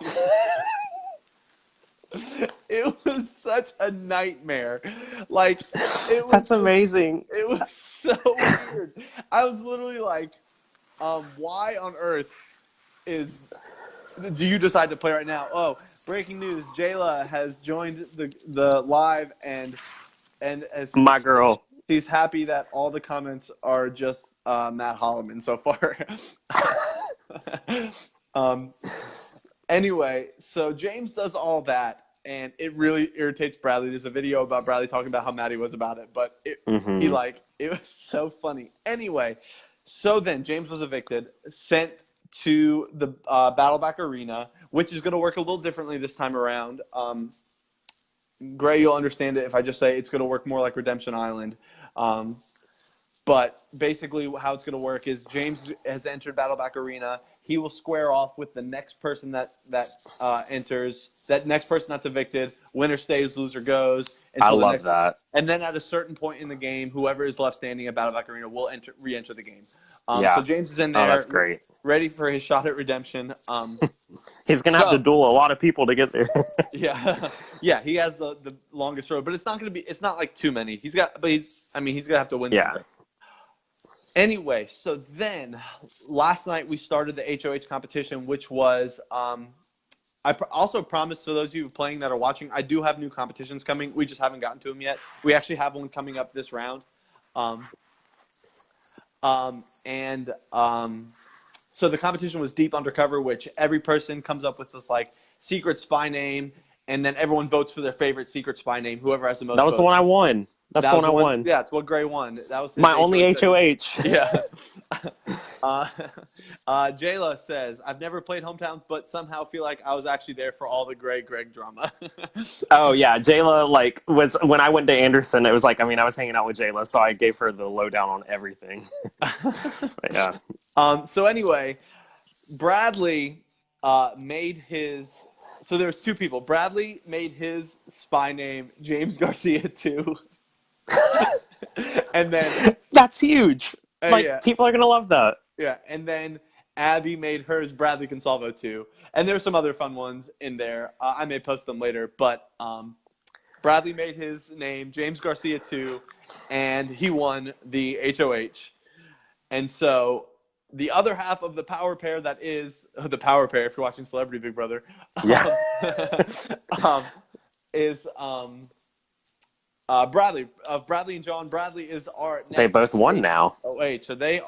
It was such a nightmare. Like, it was. That's amazing. It was so weird. I was literally like, why on earth do you decide to play right now? Oh, breaking news: Jayla has joined the live and as my girl. She's happy that all the comments are just Matt Holloman so far. Anyway, so James does all that, and it really irritates Bradley. There's a video about Bradley talking about how mad he was about it, but it was so funny. Anyway, so then James was evicted, sent to the Battleback Arena, which is going to work a little differently this time around. Gray, you'll understand it if I just say it's going to work more like Redemption Island. But basically how it's going to work is James has entered Battleback Arena. He will square off with the next person that enters. That next person that's evicted. Winner stays, loser goes. I love that. And then at a certain point in the game, whoever is left standing at Battleback Arena will re-enter the game. So James is in there. Oh, that's great. Ready for his shot at redemption. He's going to have to duel a lot of people to get there. Yeah, he has the longest road, but it's not going to be. It's not like too many. He's going to have to win. Yeah. Something. Anyway, so then last night we started the HOH competition, which was I also promised to those of you playing that are watching, I do have new competitions coming. We just haven't gotten to them yet. We actually have one coming up this round. So the competition was Deep Undercover, which every person comes up with this like secret spy name, and then everyone votes for their favorite secret spy name. Whoever has the most. That was votes. The one I won. That's the one I won. Yeah, it's what Gray won. That was my only HOH. Yeah. Jayla says, I've never played Hometowns, but somehow feel like I was actually there for all the Greg drama. Oh, yeah. Jayla, was when I went to Anderson, it was I was hanging out with Jayla, so I gave her the lowdown on everything. But, yeah. So anyway, Bradley made his. So there was two people. Bradley made his spy name James Garcia 2. And then that's huge. Yeah. People are gonna love that. Yeah, and then Abby made hers Bradley Consalvo 2, and there's some other fun ones in there. I may post them later, but Bradley made his name James Garcia 2, and he won the HOH. And so the other half of the power pair that is the power pair, if you're watching Celebrity Big Brother, Yeah. um, is Bradley. Bradley and John. Bradley is our They next both won now. HOH. So they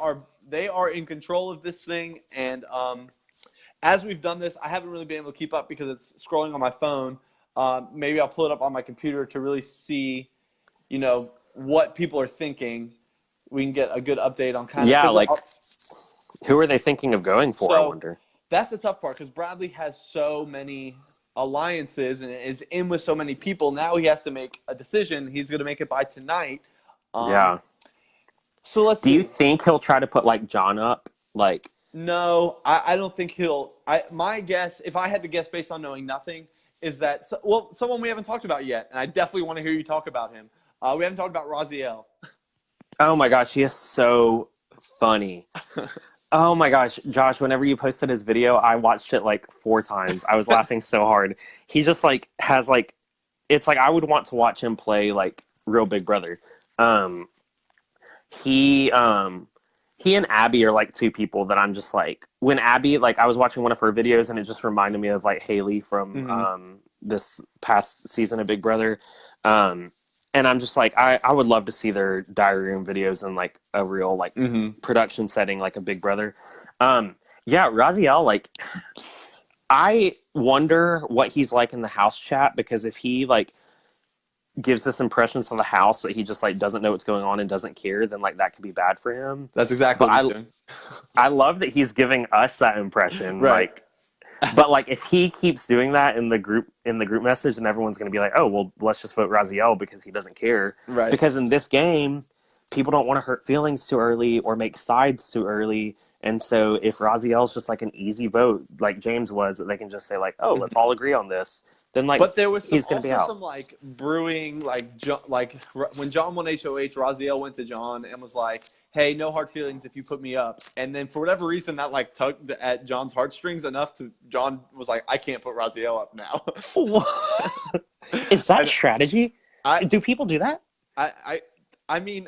are in control of this thing. And as we've done this, I haven't really been able to keep up because it's scrolling on my phone. Maybe I'll pull it up on my computer to really see, what people are thinking. We can get a good update on kind of Yeah, like because who are they thinking of going for? I so wonder. that's the tough part because Bradley has so many alliances and is in with so many people. Now he has to make a decision. He's going to make it by tonight. Yeah. So let's Do you see. think he'll try to put like John up? Like, No, I don't think he'll. My guess, if I had to guess based on knowing nothing, is that someone we haven't talked about yet, and I definitely want to hear you talk about him. We haven't talked about Raziel. oh my gosh, he is so funny. Oh my gosh, Josh, whenever you posted his video, I watched it like 4 times. I was laughing so hard. He just like has like it's like I would want to watch him play like real Big Brother. Um he he and Abby are like two people that I'm just like when Abby like I was watching one of her videos and it just reminded me of like Haley from Mm-hmm. this past season of Big Brother. Um and I'm just like I would love to see their diary room videos in like a real like Mm-hmm. production setting like a Big Brother. Yeah, Raziel, like I wonder what he's like in the house chat because if he like gives this impression to the house that he just like doesn't know what's going on and doesn't care, then like that could be bad for him. That's exactly But what he's doing. I love that he's giving us that impression. Right. Like but like if he keeps doing that in the group message, then everyone's gonna be like, oh well let's just vote Raziel because he doesn't care. Right. Because in this game, people don't want to hurt feelings too early or make sides too early. And so if Raziel's just like an easy vote, like James was, that they can just say like, oh, let's all agree on this, then like But there was he's gonna be out. some like brewing like when John won HOH, Raziel went to John and was like, "Hey, no hard feelings if you put me up." And then for whatever reason, that like tugged at John's heartstrings enough to John was like, "I can't put Raziel up now." Is that strategy? Do people do that? I mean,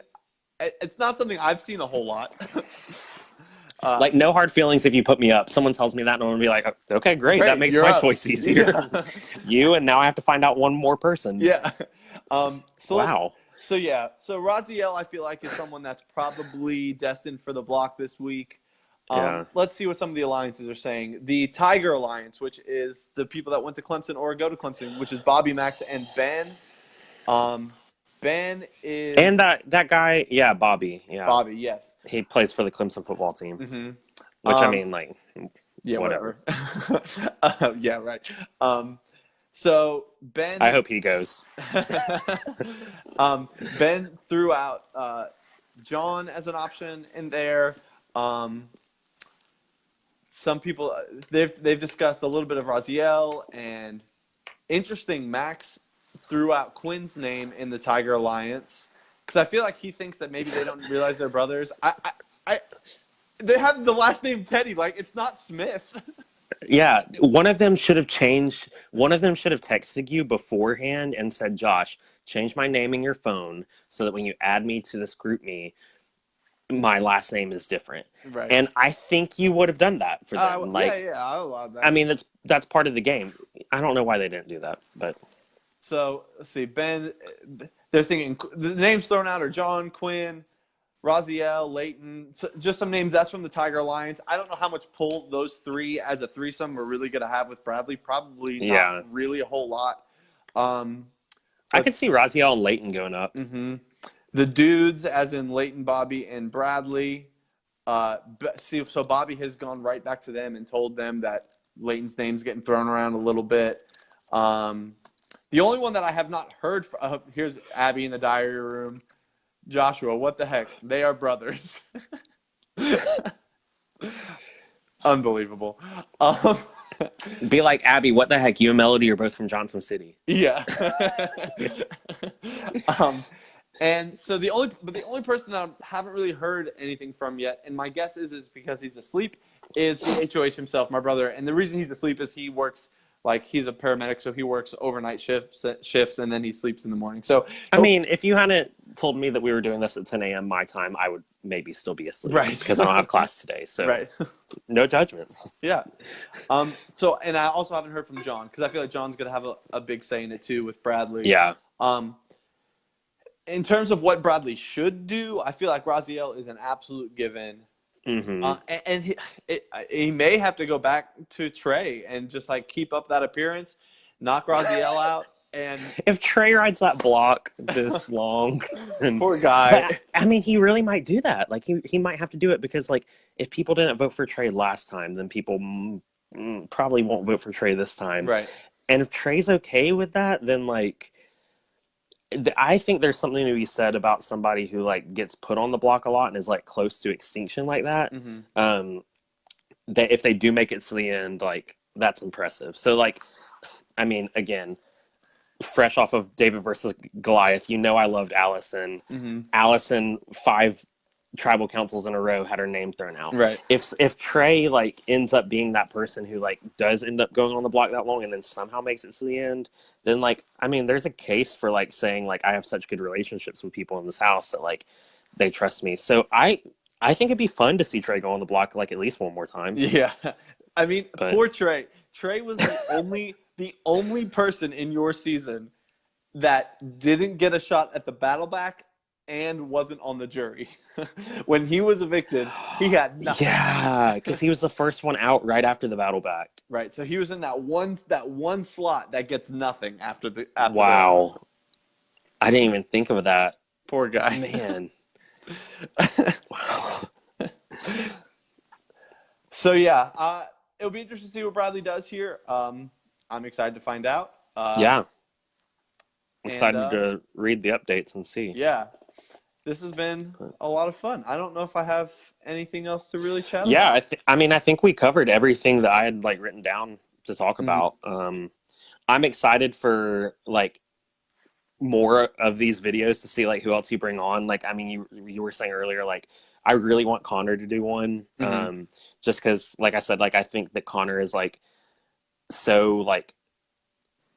it's not something I've seen a whole lot. Like no hard feelings if you put me up. Someone tells me that, and I'm gonna be like, okay, great. That makes my choice easier. Yeah. You and now I have to find out one more person. Yeah. Wow. So Raziel, I feel like is someone that's probably destined for the block this week. Yeah. Let's see what some of the alliances are saying. The Tiger Alliance, which is the people that went to Clemson or go to Clemson, which is Bobby, Max, and Ben. Ben is and that guy, yeah, Bobby, yeah, Bobby. Yes, he plays for the Clemson football team. Mm-hmm. Which I mean, like, yeah, whatever. Yeah, right. So Ben. I hope he goes. Ben threw out John as an option in there. Some people they've discussed a little bit of Raziel and interesting. Max threw out Quinn's name in the Tiger Alliance because I feel like he thinks that maybe they don't realize they're brothers. They have the last name Teddy. Like it's not Smith. Yeah, one of them should have changed. One of them should have texted you beforehand and said, "Josh, change my name in your phone so that when you add me to this group me, my last name is different." Right. And I think you would have done that for them. Yeah, I allowed that. I mean, that's part of the game. I don't know why they didn't do that, but so let's see. Ben, they're thinking the names thrown out are John, Quinn, Raziel, Leighton, so just some names. That's from the Tiger Alliance. I don't know how much pull those three as a threesome are really going to have with Bradley. Probably not really a whole lot. I could see Raziel and Leighton going up. Mm-hmm. The dudes, as in Leighton, Bobby, and Bradley. So Bobby has gone right back to them and told them that Leighton's name's getting thrown around a little bit. The only one that I have not heard from, here's Abby in the diary room. Joshua, what the heck? They are brothers. Unbelievable. Be like, Abby, what the heck? You and Melody are both from Johnson City. Yeah. And so the only person that I haven't really heard anything from yet, and my guess is because he's asleep, is the HOH himself, my brother. And the reason he's asleep is he works, like he's a paramedic, so he works overnight shifts, and then he sleeps in the morning. So I mean, if you hadn't told me that we were doing this at 10 a.m. my time, I would maybe still be asleep Right. because I don't have class today. So Right. no judgments. Yeah. So, and I also haven't heard from John because I feel like John's going to have a big say in it too with Bradley. Yeah. In terms of what Bradley should do, I feel like Raziel is an absolute given. Mm-hmm. And he may have to go back to Trey and just like keep up that appearance, knock Raziel out. And if Trey rides that block this long, poor guy. But I mean, he really might do that. Like he might have to do it because like if people didn't vote for Trey last time, then people probably won't vote for Trey this time. Right. And if Trey's okay with that, then like I think there's something to be said about somebody who like gets put on the block a lot and is like close to extinction like that. Mm-hmm. That if they do make it to the end, like that's impressive. So like, I mean, again, fresh off of David versus Goliath, you know I loved Allison. Mm-hmm. Allison 5 tribal councils in a row had her name thrown out. Right. If Trey like ends up being that person who like does end up going on the block that long and then somehow makes it to the end, then like I mean there's a case for like saying like I have such good relationships with people in this house that like they trust me. So I think it'd be fun to see Trey go on the block like at least one more time. Yeah. I mean, poor Trey. Trey was the only person in your season that didn't get a shot at the battle back and wasn't on the jury. When he was evicted, he had nothing. Yeah, because he was the first one out right after the battle back. Right, so he was in that one slot that gets nothing after the. Wow, I didn't even think of that. Poor guy, man. Wow. So yeah, it'll be interesting to see what Bradley does here. I'm excited to find out. Yeah, I'm excited to read the updates and see. Yeah. This has been a lot of fun. I don't know if I have anything else to really chat about. Yeah, I think we covered everything that I had like written down to talk about. I'm excited for like more of these videos to see like who else you bring on. Like, I mean, you were saying earlier, like I really want Connor to do one, just because, like I said, like I think that Connor is like so like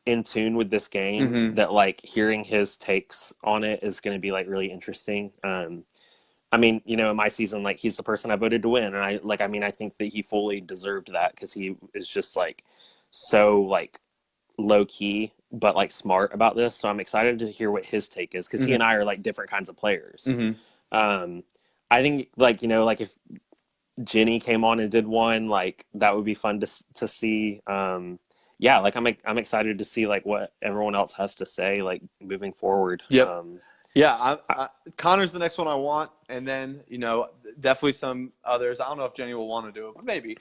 in tune with this game that like hearing his takes on it is going to be like really interesting. I mean, you know, in my season, like he's the person I voted to win, and I think that he fully deserved that because he is just like so like low key but like smart about this. So I'm excited to hear what his take is because he and I are like different kinds of players. I think like, you know, like if Jenny came on and did one, like that would be fun to see. Yeah, like I'm excited to see like what everyone else has to say like moving forward. Yep. Yeah, Connor's the next one I want, and then you know definitely some others. I don't know if Jenny will want to do it, but maybe.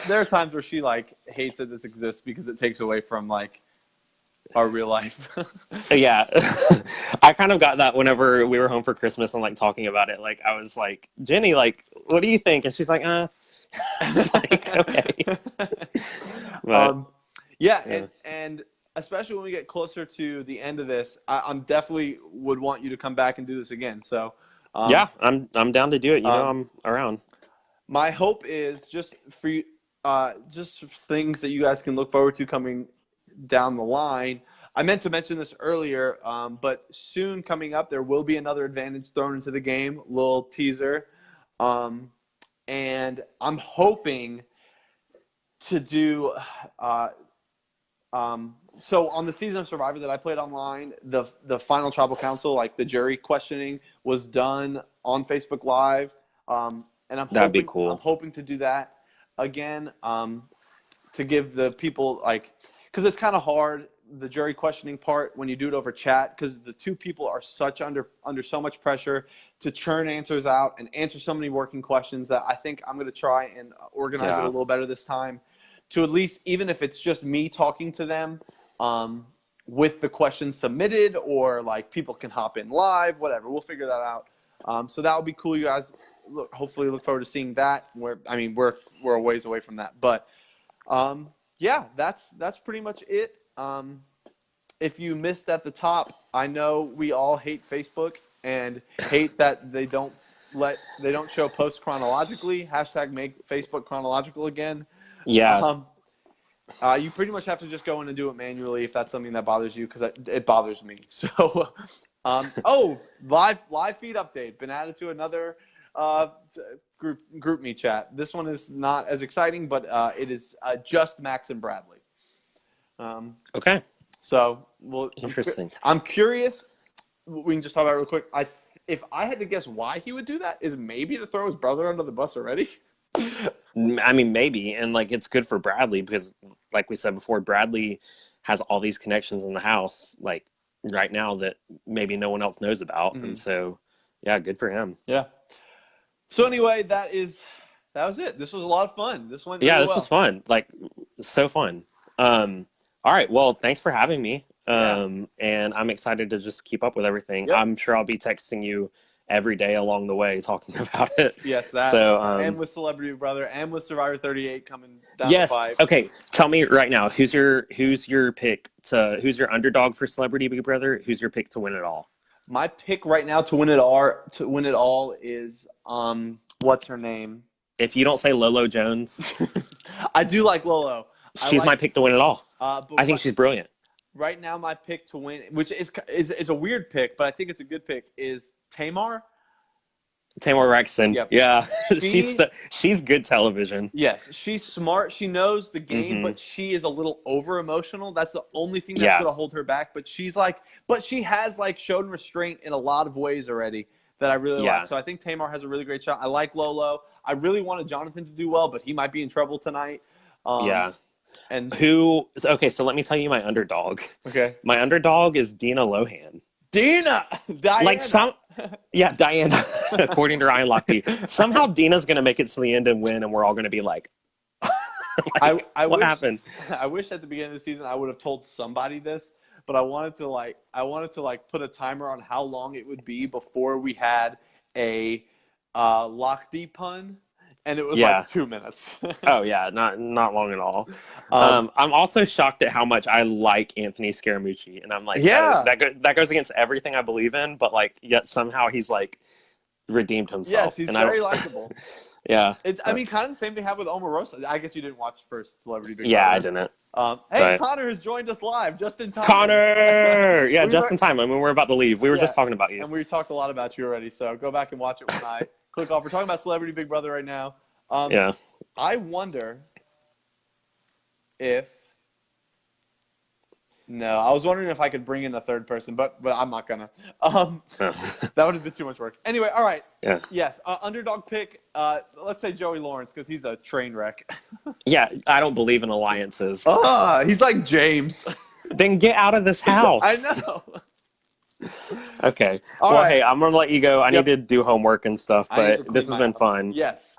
There are times where she like hates that this exists because it takes away from like our real life. Yeah, I kind of got that whenever we were home for Christmas and like talking about it. Like I was like, Jenny, like, what do you think? And she's like, It's like, okay. But, yeah. And especially when we get closer to the end of this, I'm definitely would want you to come back and do this again. So yeah, I'm down to do it. You know, I'm around. My hope is just for you, just things that you guys can look forward to coming down the line. I meant to mention this earlier, but soon coming up, there will be another advantage thrown into the game. Little teaser. And I'm hoping to do so on the season of Survivor that I played online, the final tribal council, like the jury questioning, was done on Facebook Live. And that'd be cool. I'm hoping to do that again to give the people like, because it's kind of hard, the jury questioning part, when you do it over chat, because the two people are under so much pressure to churn answers out and answer so many working questions that I think I'm going to try and organize it a little better this time to at least, even if it's just me talking to them with the questions submitted, or like people can hop in live, whatever. We'll figure that out. So that would be cool. You guys hopefully look forward to seeing that. We're a ways away from that, but yeah, that's pretty much it. If you missed at the top, I know we all hate Facebook and hate that they don't show posts chronologically. # make Facebook chronological again. Yeah. You pretty much have to just go in and do it manually if that's something that bothers you, because it bothers me. So Oh, live feed update. Been added to another group me chat. This one is not as exciting, but it is just Max and Bradley. Okay. So, well, Interesting. I'm curious. We can just talk about it real quick. If I had to guess why he would do that, is maybe to throw his brother under the bus already. I mean, maybe, and like it's good for Bradley because, like we said before, Bradley has all these connections in the house, like right now that maybe no one else knows about, and so yeah, good for him. Yeah. So anyway, that was it. This was a lot of fun. This went really Yeah, this well. was fun. Like so fun. All right, well, thanks for having me. Yeah. And I'm excited to just keep up with everything. Yep. I'm sure I'll be texting you every day along the way talking about it. Yes, that. So, and with Celebrity Big Brother and with Survivor 38 coming down the yes. pipe. Okay. Tell me right now, who's your pick who's your underdog for Celebrity Big Brother? Who's your pick to win it all? My pick right now to win it all is what's her name? If you don't say Lolo Jones, I do like Lolo. she's my pick to win it all. I think she's brilliant. Right now, my pick to win, which is a weird pick, but I think it's a good pick, is Tamar. Tamar Rexon. Yep. Yeah, she's good television. Yes, she's smart. She knows the game, but she is a little over emotional. That's the only thing that's going to hold her back. But she has like shown restraint in a lot of ways already that I really like. So I think Tamar has a really great shot. I like Lolo. I really wanted Jonathan to do well, but he might be in trouble tonight. And okay, so let me tell you my underdog. Okay. My underdog is Dina Lohan. Diana. Like Diana, according to Ryan Lochte. Somehow Dina's gonna make it to the end and win, and we're all gonna be like, what happened? I wish at the beginning of the season I would have told somebody this, but I wanted to put a timer on how long it would be before we had a Lochte pun. And it was like 2 minutes. Oh yeah, not long at all. I'm also shocked at how much I like Anthony Scaramucci, and I'm like, that goes against everything I believe in, but like, yet somehow he's like redeemed himself. Yes, he's very likable. Yeah. I mean, kind of the same thing happened with Omarosa. I guess you didn't watch first Celebrity Big Brother. Yeah, I didn't. Hey, Connor has joined us live just in time. Connor! Yeah, just in time. I mean, we're about to leave. We were just talking about you. And we talked a lot about you already, so go back and watch it when I click off. We're talking about Celebrity Big Brother right now. I wonder if... No, I was wondering if I could bring in a third person, but I'm not gonna. That would have been too much work. Anyway, all right. Yeah. Yes, underdog pick. Let's say Joey Lawrence because he's a train wreck. Yeah, I don't believe in alliances. He's like James. Then get out of this house. I know. Okay. Well, hey, I'm gonna let you go. I need to do homework and stuff, but this has been fun. Yes.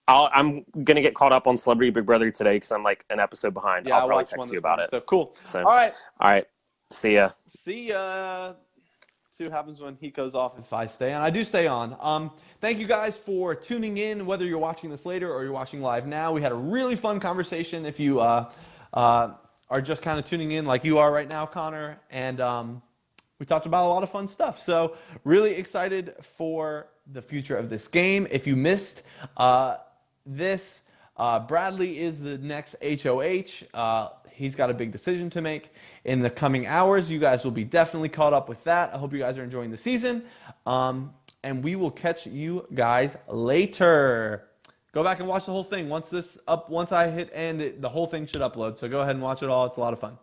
I'm gonna get caught up on Celebrity Big Brother today because I'm like an episode behind. Yeah, I'll probably text you about it. So cool. So, all right. See ya. See what happens when he goes off if I stay on. I do stay on. Thank you guys for tuning in, whether you're watching this later or you're watching live now. We had a really fun conversation. If you are just kind of tuning in like you are right now, Connor, and we talked about a lot of fun stuff. So really excited for the future of this game. If you missed this, Bradley is the next HOH. He's got a big decision to make in the coming hours. You guys will be definitely caught up with that. I hope you guys are enjoying the season. And we will catch you guys later. Go back and watch the whole thing. Once I hit end, the whole thing should upload. So go ahead and watch it all. It's a lot of fun.